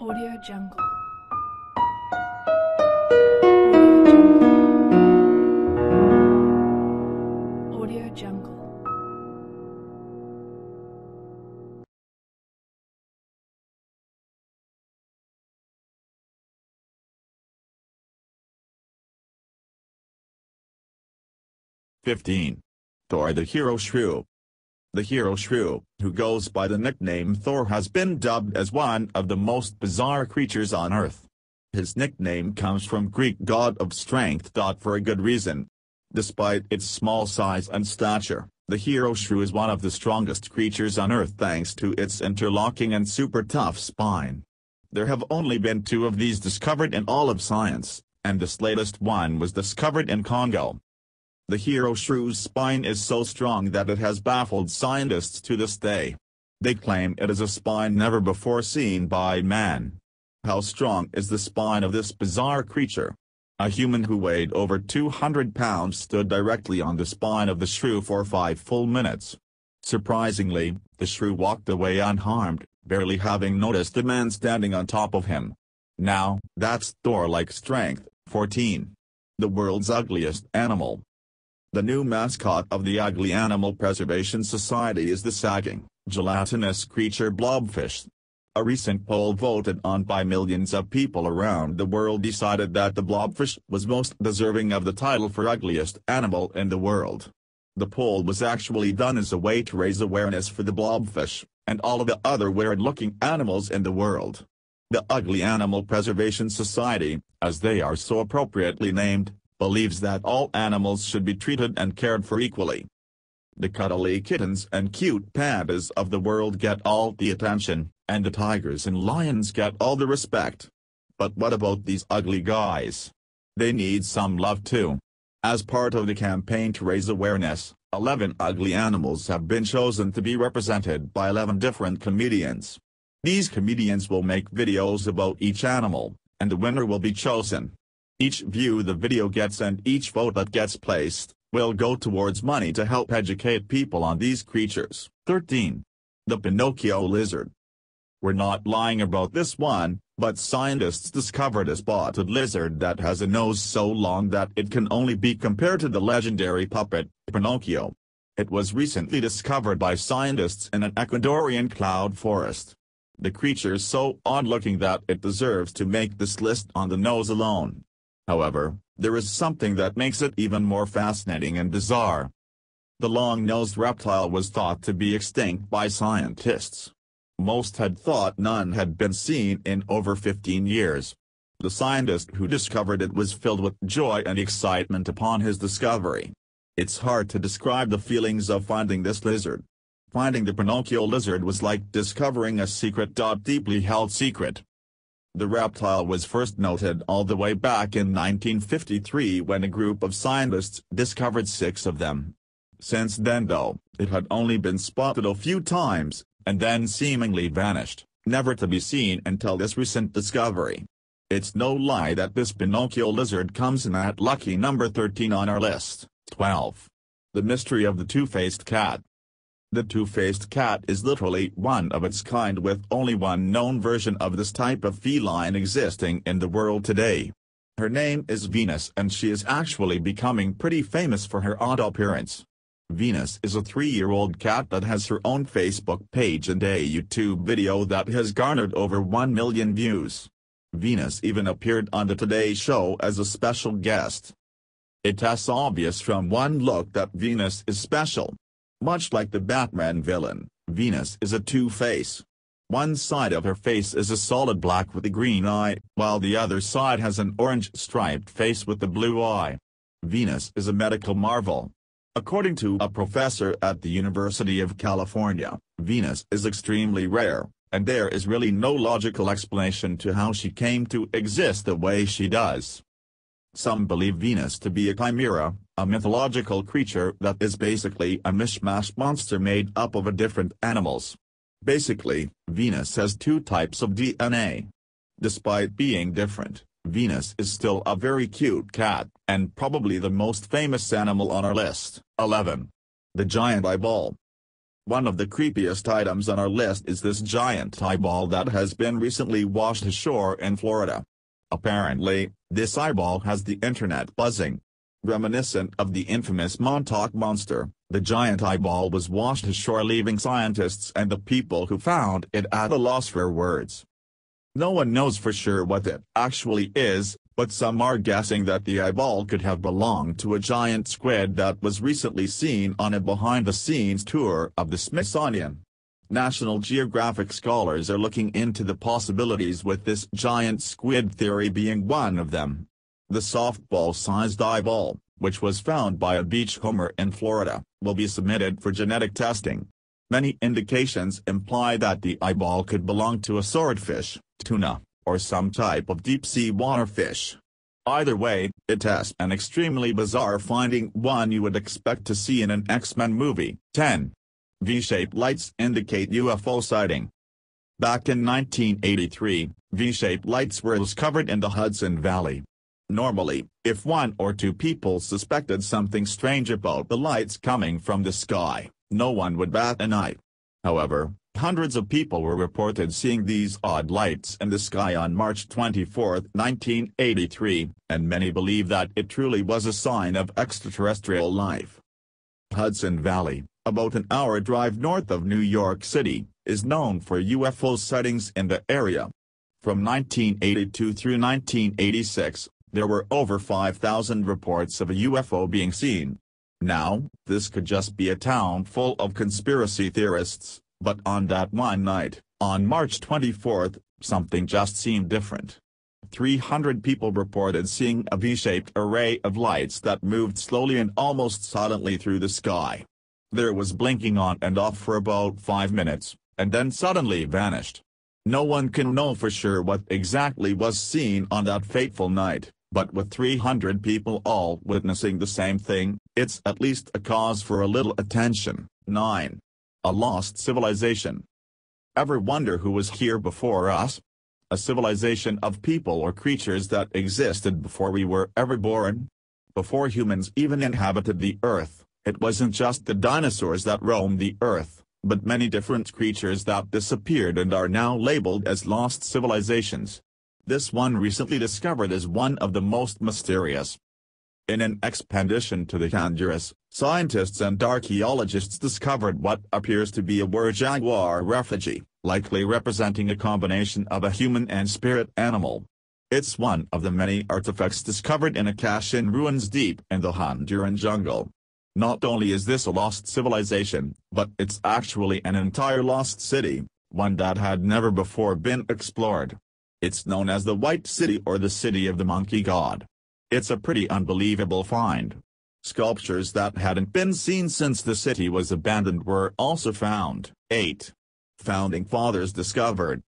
Audio Jungle. Audio Jungle. Audio Jungle. Thor the hero Shrew. The hero Shrew, who goes by the nickname Thor, has been dubbed as one of the most bizarre creatures on Earth. His nickname comes from Greek god of strength. For a good reason. Despite its small size and stature, the hero Shrew is one of the strongest creatures on Earth thanks to its interlocking and super tough spine. There have only been 2 of these discovered in all of science, and this latest one was discovered in Congo. The hero Shrew's spine is so strong that it has baffled scientists to this day. They claim it is a spine never before seen by man. How strong is the spine of this bizarre creature? A human who weighed over 200 pounds stood directly on the spine of the Shrew for 5 full minutes. Surprisingly, the Shrew walked away unharmed, barely having noticed the man standing on top of him. Now, that's Thor-like strength. 14. The world's ugliest animal. The new mascot of the Ugly Animal Preservation Society is the sagging, gelatinous creature blobfish. A recent poll voted on by millions of people around the world decided that the blobfish was most deserving of the title for ugliest animal in the world. The poll was actually done as a way to raise awareness for the blobfish, and all of the other weird-looking animals in the world. The Ugly Animal Preservation Society, as they are so appropriately named, believes that all animals should be treated and cared for equally. The cuddly kittens and cute pandas of the world get all the attention, and the tigers and lions get all the respect. But what about these ugly guys? They need some love too. As part of the campaign to raise awareness, 11 ugly animals have been chosen to be represented by 11 different comedians. These comedians will make videos about each animal, and the winner will be chosen. Each view the video gets and each vote that gets placed, will go towards money to help educate people on these creatures. 13. The Pinocchio Lizard. We're not lying about this one, but scientists discovered a spotted lizard that has a nose so long that it can only be compared to the legendary puppet, Pinocchio. It was recently discovered by scientists in an Ecuadorian cloud forest. The creature's so odd-looking that it deserves to make this list on the nose alone. However, there is something that makes it even more fascinating and bizarre. The long-nosed reptile was thought to be extinct by scientists. Most had thought none had been seen in over 15 years. The scientist who discovered it was filled with joy and excitement upon his discovery. It's hard to describe the feelings of finding this lizard. Finding the Pinocchio lizard was like discovering a secret. Deeply held secret. The reptile was first noted all the way back in 1953 when a group of scientists discovered 6 of them. Since then though, it had only been spotted a few times, and then seemingly vanished, never to be seen until this recent discovery. It's no lie that this Pinocchio lizard comes in at lucky number 13 on our list. 12. The mystery of the two-faced cat. The two-faced cat is literally one of its kind, with only one known version of this type of feline existing in the world today. Her name is Venus and she is actually becoming pretty famous for her odd appearance. Venus is a 3-year-old cat that has her own Facebook page and a YouTube video that has garnered over 1 million views. Venus even appeared on the Today Show as a special guest. It's obvious from one look that Venus is special. Much like the Batman villain, Venus is a two-face. One side of her face is a solid black with a green eye, while the other side has an orange striped face with a blue eye. Venus is a medical marvel. According to a professor at the University of California, Venus is extremely rare, and there is really no logical explanation to how she came to exist the way she does. Some believe Venus to be a chimera, a mythological creature that is basically a mishmash monster made up of different animals. Basically, Venus has 2 types of DNA. Despite being different, Venus is still a very cute cat, and probably the most famous animal on our list. 11. The giant eyeball. One of the creepiest items on our list is this giant eyeball that has been recently washed ashore in Florida. Apparently, this eyeball has the internet buzzing. Reminiscent of the infamous Montauk Monster, the giant eyeball was washed ashore, leaving scientists and the people who found it at a loss for words. No one knows for sure what it actually is, but some are guessing that the eyeball could have belonged to a giant squid that was recently seen on a behind-the-scenes tour of the Smithsonian. National Geographic scholars are looking into the possibilities, with this giant squid theory being one of them. The softball-sized eyeball, which was found by a beachcomber in Florida, will be submitted for genetic testing. Many indications imply that the eyeball could belong to a swordfish, tuna, or some type of deep-sea water fish. Either way, it is an extremely bizarre finding, one you would expect to see in an X-Men movie. 10. V-shaped lights indicate UFO sighting. Back in 1983, V-shaped lights were discovered in the Hudson Valley. Normally, if one or two people suspected something strange about the lights coming from the sky, no one would bat an eye. However, hundreds of people were reported seeing these odd lights in the sky on March 24, 1983, and many believe that it truly was a sign of extraterrestrial life. Hudson Valley, about an hour drive north of New York City, is known for UFO sightings in the area. From 1982 through 1986, there were over 5,000 reports of a UFO being seen. Now, this could just be a town full of conspiracy theorists, but on that one night, on March 24, something just seemed different. 300 people reported seeing a V-shaped array of lights that moved slowly and almost silently through the sky. There was blinking on and off for about 5 minutes, and then suddenly vanished. No one can know for sure what exactly was seen on that fateful night, but with 300 people all witnessing the same thing, it's at least a cause for a little attention. 9. A lost civilization. Ever wonder who was here before us? A civilization of people or creatures that existed before we were ever born? Before humans even inhabited the earth, it wasn't just the dinosaurs that roamed the earth, but many different creatures that disappeared and are now labeled as lost civilizations. This one recently discovered is one of the most mysterious. In an expedition to the Honduras, scientists and archaeologists discovered what appears to be a were-jaguar refugee, likely representing a combination of a human and spirit animal. It's one of the many artifacts discovered in a cache in ruins deep in the Honduran jungle. Not only is this a lost civilization, but it's actually an entire lost city, one that had never before been explored. It's known as the White City or the City of the Monkey God. It's a pretty unbelievable find. Sculptures that hadn't been seen since the city was abandoned were also found. 8. Founding Fathers discovered.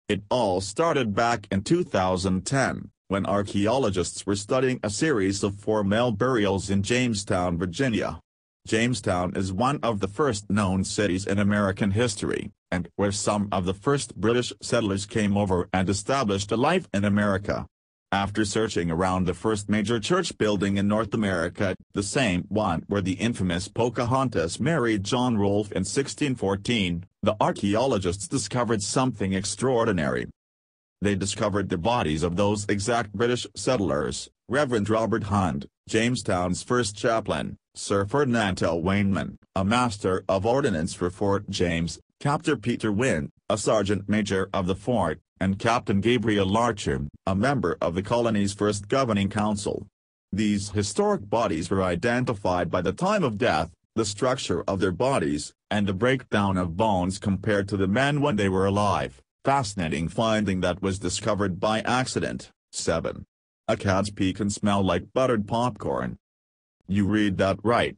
It all started back in 2010, when archaeologists were studying a series of 4 male burials in Jamestown, Virginia. Jamestown is one of the first known cities in American history, and where some of the first British settlers came over and established a life in America. After searching around the first major church building in North America, the same one where the infamous Pocahontas married John Rolfe in 1614, the archaeologists discovered something extraordinary. They discovered the bodies of those exact British settlers: Reverend Robert Hunt, Jamestown's first chaplain; Sir Ferdinando Wainman, a master of ordnance for Fort James; Captain Peter Wynne, a sergeant major of the fort; and Captain Gabriel Larcher, a member of the colony's first governing council. These historic bodies were identified by the time of death, the structure of their bodies, and the breakdown of bones compared to the men when they were alive. Fascinating finding that was discovered by accident. 7. A cat's pee can smell like buttered popcorn. You read that right.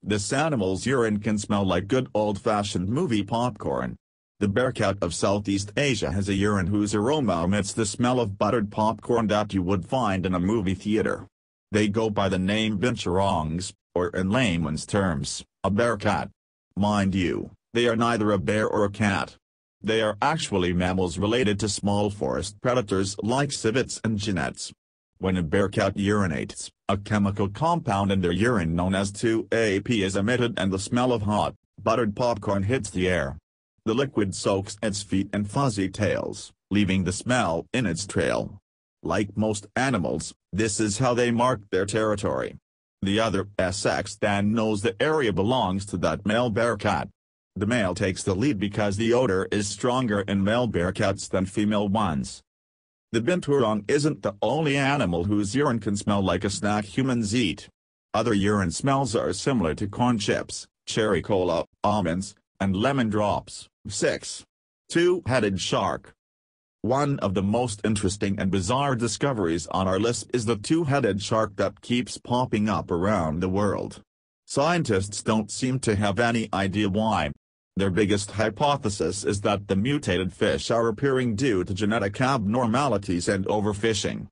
This animal's urine can smell like good old-fashioned movie popcorn. The bearcat of Southeast Asia has a urine whose aroma emits the smell of buttered popcorn that you would find in a movie theater. They go by the name binturongs, or in layman's terms, a bearcat. Mind you, they are neither a bear or a cat. They are actually mammals related to small forest predators like civets and genets. When a bearcat urinates, a chemical compound in their urine known as 2-AP is emitted and the smell of hot, Buttered popcorn hits the air. The liquid soaks its feet and fuzzy tails, leaving the smell in its trail. Like most animals, this is how they mark their territory. The other sex then knows the area belongs to that male bear cat. The male takes the lead because the odor is stronger in male bear cats than female ones. The binturong isn't the only animal whose urine can smell like a snack humans eat. Other urine smells are similar to corn chips, cherry cola, almonds, and lemon drops. 6. Two-headed shark. One of the most interesting and bizarre discoveries on our list is the two-headed shark that keeps popping up around the world. Scientists don't seem to have any idea why. Their biggest hypothesis is that the mutated fish are appearing due to genetic abnormalities and overfishing.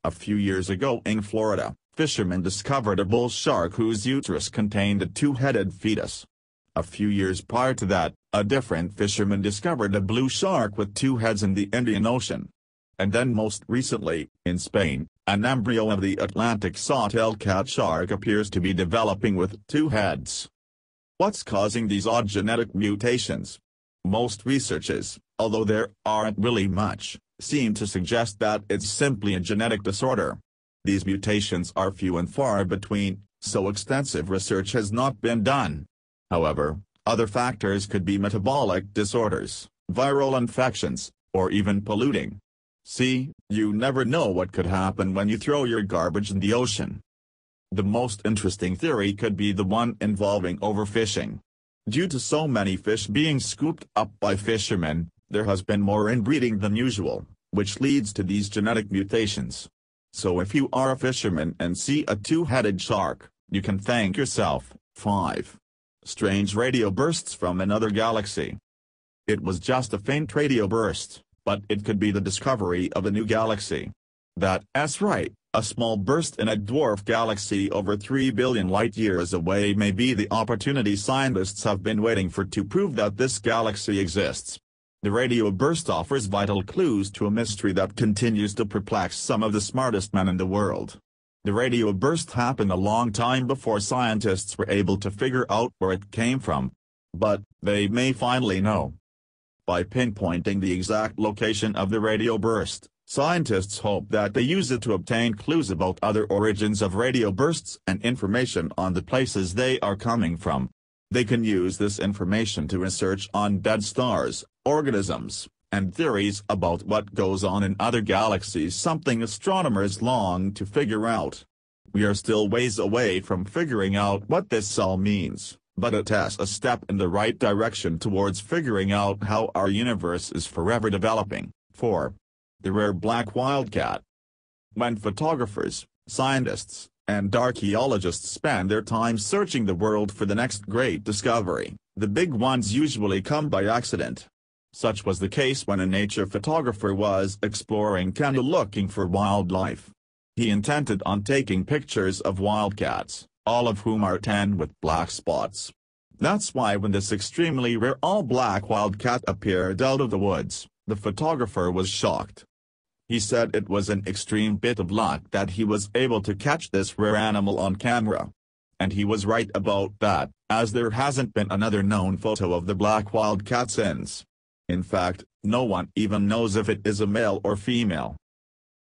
A few years ago in Florida, fishermen discovered a bull shark whose uterus contained a two-headed fetus. A few years prior to that, a different fisherman discovered a blue shark with two heads in the Indian Ocean. And then most recently, in Spain, an embryo of the Atlantic sawtail cat shark appears to be developing with two heads. What's causing these odd genetic mutations? Most researches, although there aren't really much, seem to suggest that it's simply a genetic disorder. These mutations are few and far between, so extensive research has not been done. However, other factors could be metabolic disorders, viral infections, or even polluting. See, you never know what could happen when you throw your garbage in the ocean. The most interesting theory could be the one involving overfishing. Due to so many fish being scooped up by fishermen, there has been more inbreeding than usual, which leads to these genetic mutations. So if you are a fisherman and see a two-headed shark, you can thank yourself. 5. Strange radio bursts from another galaxy. It was just a faint radio burst, but it could be the discovery of a new galaxy. That's right, a small burst in a dwarf galaxy over 3 billion light-years away may be the opportunity scientists have been waiting for to prove that this galaxy exists. The radio burst offers vital clues to a mystery that continues to perplex some of the smartest men in the world. The radio burst happened a long time before scientists were able to figure out where it came from. But they may finally know. By pinpointing the exact location of the radio burst, scientists hope that they use it to obtain clues about other origins of radio bursts and information on the places they are coming from. They can use this information to research on dead stars, organisms, and theories about what goes on in other galaxies, something astronomers long to figure out. We are still ways away from figuring out what this all means, but it is a step in the right direction towards figuring out how our universe is forever developing. 4. The rare black wildcat. When photographers, scientists, and archaeologists spend their time searching the world for the next great discovery, the big ones usually come by accident. Such was the case when a nature photographer was exploring Kenya looking for wildlife. He intended on taking pictures of wildcats, all of whom are tan with black spots. That's why when this extremely rare all-black wildcat appeared out of the woods, the photographer was shocked. He said it was an extreme bit of luck that he was able to catch this rare animal on camera. And he was right about that, as there hasn't been another known photo of the black wildcat since. In fact, no one even knows if it is a male or female.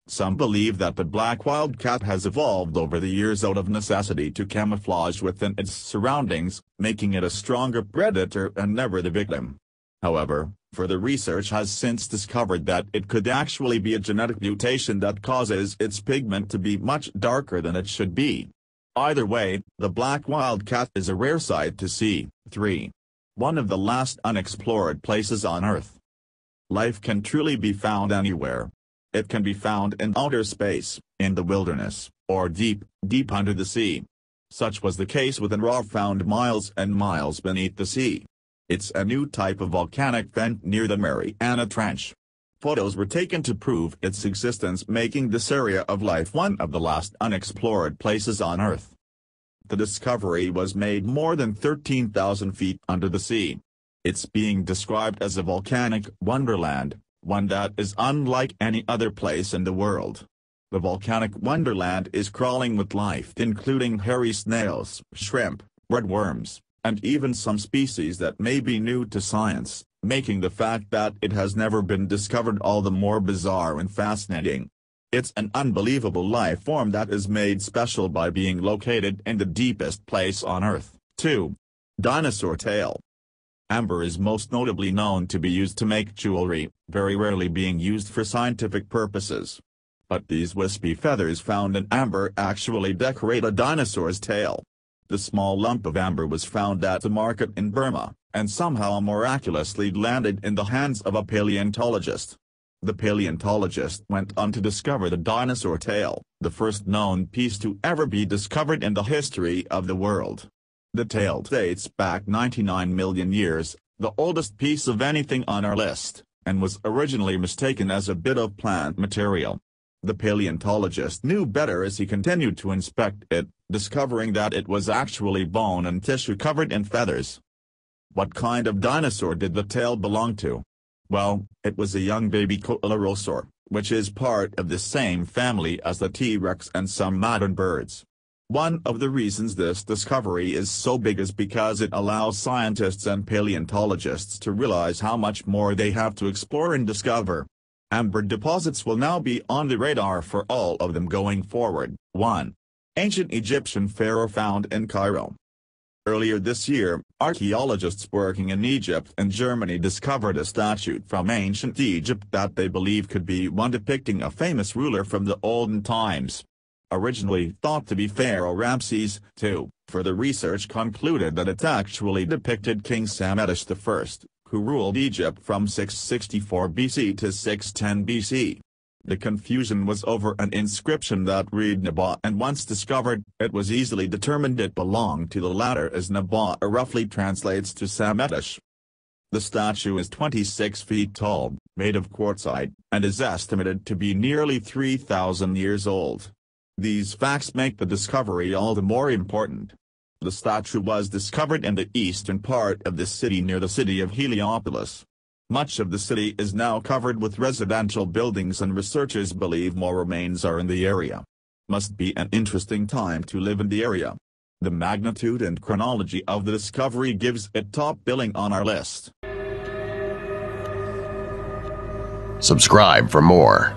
Some believe that the black wildcat has evolved over the years out of necessity to camouflage within its surroundings, making it a stronger predator and never the victim. However, further research has since discovered that it could actually be a genetic mutation that causes its pigment to be much darker than it should be. Either way, the black wildcat is a rare sight to see. 3. One of the last unexplored places on Earth. Life can truly be found anywhere. It can be found in outer space, in the wilderness, or deep, deep under the sea. Such was the case with an rock found miles and miles beneath the sea. It's a new type of volcanic vent near the Mariana Trench. Photos were taken to prove its existence, making this area of life one of the last unexplored places on Earth. The discovery was made more than 13,000 feet under the sea. It's being described as a volcanic wonderland, one that is unlike any other place in the world. The volcanic wonderland is crawling with life, including hairy snails, shrimp, red worms, and even some species that may be new to science, making the fact that it has never been discovered all the more bizarre and fascinating. It's an unbelievable life form that is made special by being located in the deepest place on Earth. 2. Dinosaur tail. Amber is most notably known to be used to make jewelry, very rarely being used for scientific purposes. But these wispy feathers found in amber actually decorate a dinosaur's tail. The small lump of amber was found at the market in Burma, and somehow miraculously landed in the hands of a paleontologist. The paleontologist went on to discover the dinosaur tail, the first known piece to ever be discovered in the history of the world. The tail dates back 99 million years, the oldest piece of anything on our list, and was originally mistaken as a bit of plant material. The paleontologist knew better as he continued to inspect it, discovering that it was actually bone and tissue covered in feathers. What kind of dinosaur did the tail belong to? Well, it was a young baby coelurosaur, which is part of the same family as the T-Rex and some modern birds. One of the reasons this discovery is so big is because it allows scientists and paleontologists to realize how much more they have to explore and discover. Amber deposits will now be on the radar for all of them going forward. 1. Ancient Egyptian pharaoh found in Cairo. Earlier this year, archaeologists working in Egypt and Germany discovered a statue from ancient Egypt that they believe could be one depicting a famous ruler from the olden times. Originally thought to be Pharaoh Ramses II, further research concluded that it actually depicted King Psammetish I, who ruled Egypt from 664 BC to 610 BC. The confusion was over an inscription that read Nabaa, and once discovered, it was easily determined it belonged to the latter, as Nabaa roughly translates to Psammetish. The statue is 26 feet tall, made of quartzite, and is estimated to be nearly 3,000 years old. These facts make the discovery all the more important. The statue was discovered in the eastern part of the city near the city of Heliopolis. Much of the city is now covered with residential buildings, and researchers believe more remains are in the area. Must be an interesting time to live in the area. The magnitude and chronology of the discovery gives it top billing on our list. Subscribe for more.